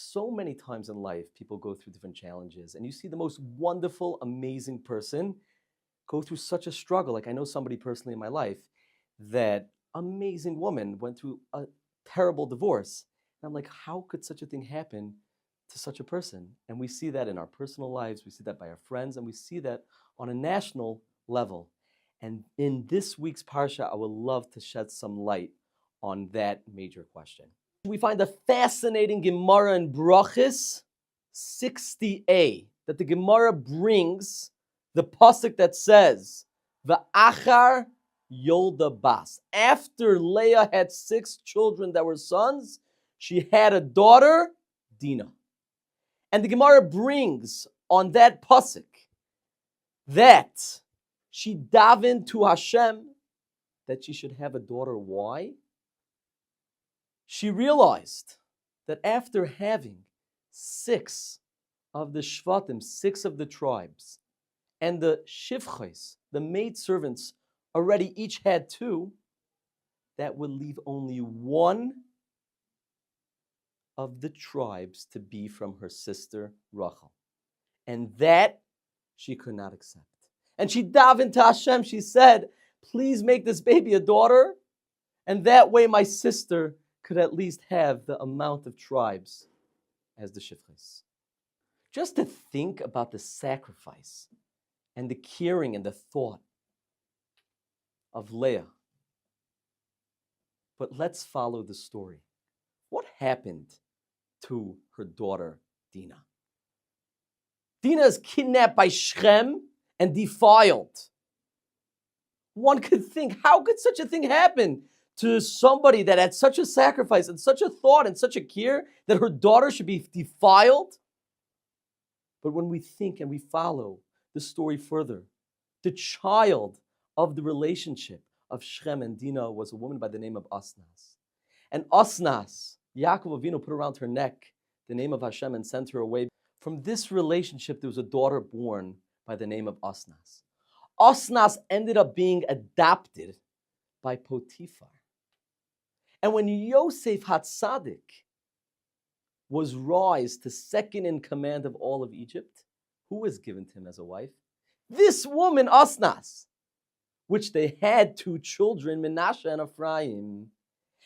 so many times in life, people go through different challenges, and you see the most wonderful, amazing person go through such a struggle. Like I know somebody personally in my life, that amazing woman went through a terrible divorce. And I'm like, how could such a thing happen to such a person? And we see that in our personal lives, we see that by our friends, and we see that on a national level. And in this week's Parsha, I would love to shed some light on that major question. We find a fascinating Gemara in Brachis 60a, that the Gemara brings the pasuk that says, "Va'achar yolda bas." After Leah had 6 children that were sons, she had a daughter, Dinah. And the Gemara brings on that pasuk that she davened to Hashem that she should have a daughter. Why? She realized that after having 6 of the shvatim, 6 of the tribes, and the shivchais, the maidservants, already each had 2, that would leave only 1 of the tribes to be from her sister Rachel. And that she could not accept. And she davened to Hashem. She said, please make this baby a daughter, and that way my sister could at least have the amount of tribes as the shivchais. Just to think about the sacrifice and the caring and the thought of Leah. But let's follow the story. What happened to her daughter, Dinah? Dinah is kidnapped by Shem and defiled. One could think, how could such a thing happen to somebody that had such a sacrifice and such a thought and such a care that her daughter should be defiled? But when we think and we follow the story further, the child of the relationship of Shem and Dinah was a woman by the name of Asnas. And Asnas, Yaakov Avinu put around her neck the name of Hashem and sent her away. From this relationship, there was a daughter born by the name of Asnas. Asnas ended up being adopted by Potiphar. And when Yosef Hatzadik was raised to second in command of all of Egypt, who was given to him as a wife? This woman, Asnas, which they had 2 children, Menashe and Ephraim.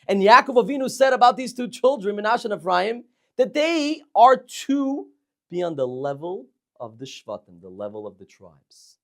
And Yaakov Avinu said about these 2 children, Menashe and Ephraim, that they are to be on the level of the Shvatim, the level of the tribes.